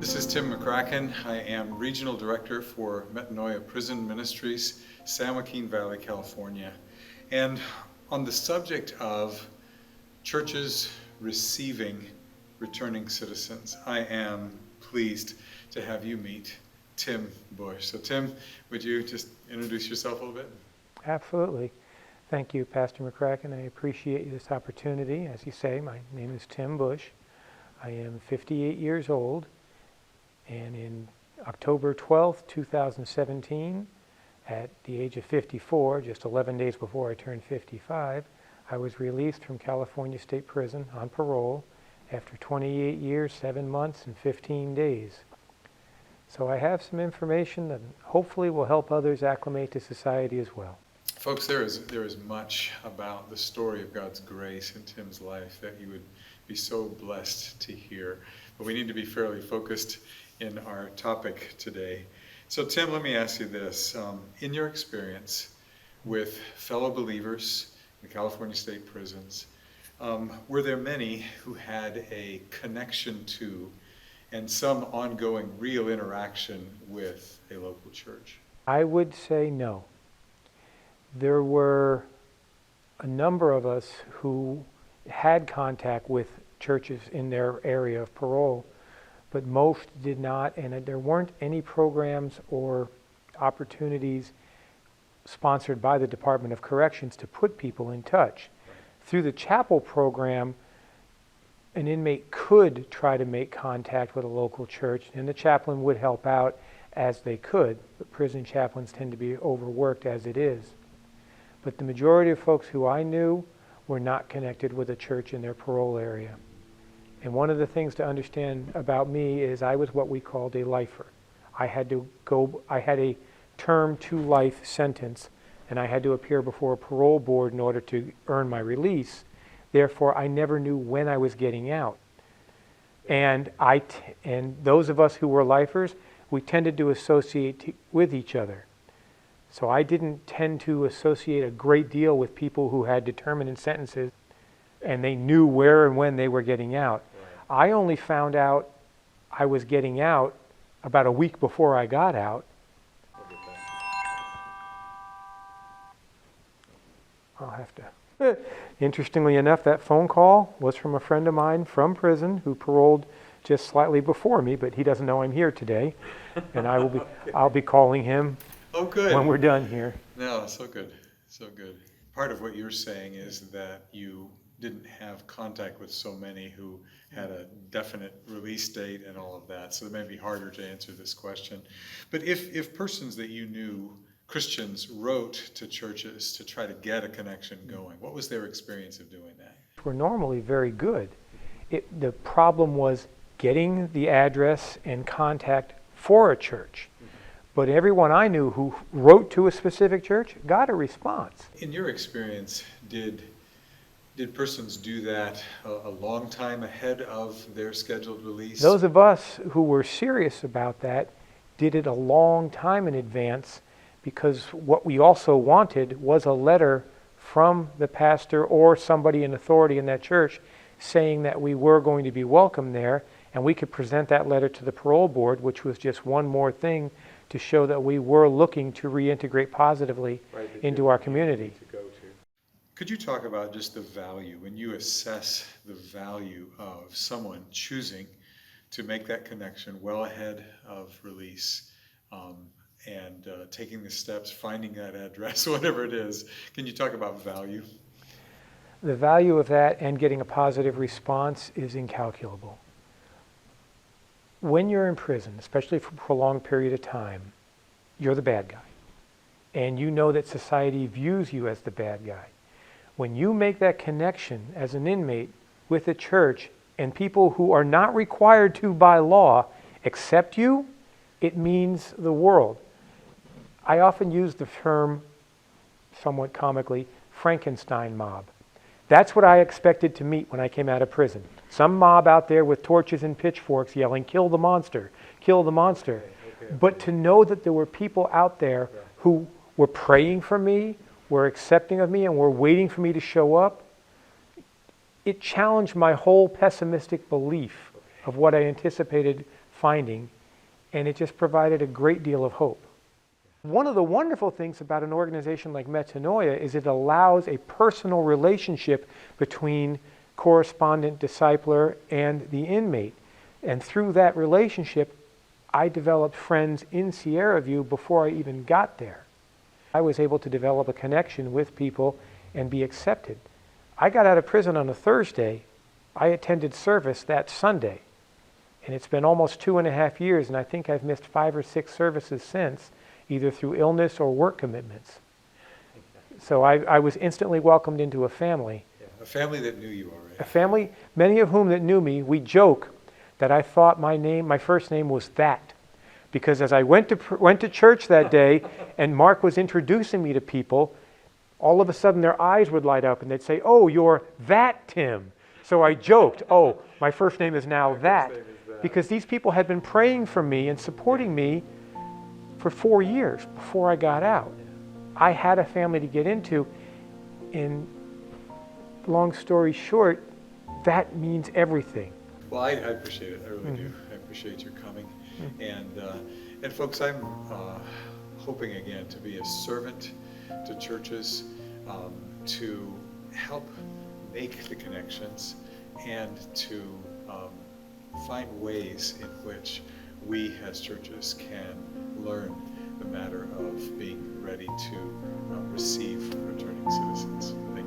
This is Tim McCracken. I am Regional Director for Metanoia Prison Ministries, San Joaquin Valley, California. And on the subject of churches receiving returning citizens, I am pleased to have you meet Tim Bush. So Tim, would you just introduce yourself a little bit? Absolutely. Thank you, Pastor McCracken. I appreciate this opportunity. As you say, my name is Tim Bush. I am 58 years old. And in October 12th, 2017, at the age of 54, just 11 days before I turned 55, I was released from California State Prison on parole after 28 years, 7 months, and 15 days. So I have some information that hopefully will help others acclimate to society as well. Folks, there is much about the story of God's grace in Tim's life that you would be so blessed to hear. But we need to be fairly focused in our topic today. So Tim, let me ask you this. In your experience with fellow believers in California state prisons, were there many who had a connection to and some ongoing real interaction with a local church? I would say no. There were a number of us who had contact with churches in their area of parole, but most did not, and there weren't any programs or opportunities sponsored by the Department of Corrections to put people in touch. Through the chapel program, an inmate could try to make contact with a local church, and the chaplain would help out as they could, but prison chaplains tend to be overworked as it is. But the majority of folks who I knew were not connected with a church in their parole area. And one of the things to understand about me is I was what we called a lifer. I had a term to life sentence, and I had to appear before a parole board in order to earn my release. Therefore, I never knew when I was getting out. And those of us who were lifers, we tended to associate with each other. So I didn't tend to associate a great deal with people who had determinate sentences and they knew where and when they were getting out. Right. I only found out I was getting out about a week before I got out. I'll have to. Interestingly enough, that phone call was from a friend of mine from prison who paroled just slightly before me, but he doesn't know I'm here today. And I'll be calling him. Oh, good. When we're done here. No, so good. So good. Part of what you're saying is that you didn't have contact with so many who had a definite release date and all of that, so it may be harder to answer this question. But if persons that you knew, Christians, wrote to churches to try to get a connection going, what was their experience of doing that? We're normally very good. The problem was getting the address and contact for a church. But everyone I knew who wrote to a specific church got a response. In your experience, did persons do that a long time ahead of their scheduled release? Those of us who were serious about that did it a long time in advance, because what we also wanted was a letter from the pastor or somebody in authority in that church saying that we were going to be welcome there, and we could present that letter to the parole board, which was just one more thing to show that we were looking to reintegrate positively into our community. Could you talk about just the value, when you assess the value of someone choosing to make that connection well ahead of release and taking the steps, finding that address, whatever it is? Can you talk about value? The value of that and getting a positive response is incalculable. When you're in prison, especially for a prolonged period of time, you're the bad guy. And you know that society views you as the bad guy. When you make that connection as an inmate with a church and people who are not required to by law accept you, it means the world. I often use the term, somewhat comically, Frankenstein mob. That's what I expected to meet when I came out of prison. Some mob out there with torches and pitchforks yelling, "Kill the monster, kill the monster." Okay. But to know that there were people out there who were praying for me, were accepting of me, and were waiting for me to show up, it challenged my whole pessimistic belief of what I anticipated finding, and it just provided a great deal of hope. One of the wonderful things about an organization like Metanoia is it allows a personal relationship between correspondent discipler and the inmate. And through that relationship, I developed friends in Sierra View before I even got there. I was able to develop a connection with people and be accepted. I got out of prison on a Thursday. I attended service that Sunday. And it's been almost 2.5 years, and I think I've missed 5 or 6 services since, either through illness or work commitments. So I was instantly welcomed into a family. Yeah, a family that knew you already. A family, many of whom that knew me, we joke that I thought my first name was That. Because as I went to church that day and Mark was introducing me to people, all of a sudden their eyes would light up and they'd say, "Oh, you're That Tim." So I joked, "Oh, my first name is now That." Because these people had been praying for me and supporting me for 4 years before I got out. I had a family to get into, and long story short, that means everything. Well, I appreciate it. I really do. I appreciate your coming. And folks, I'm hoping again to be a servant to churches, to help make the connections and to find ways in which we as churches can learn the matter of being ready to receive returning citizens. Thank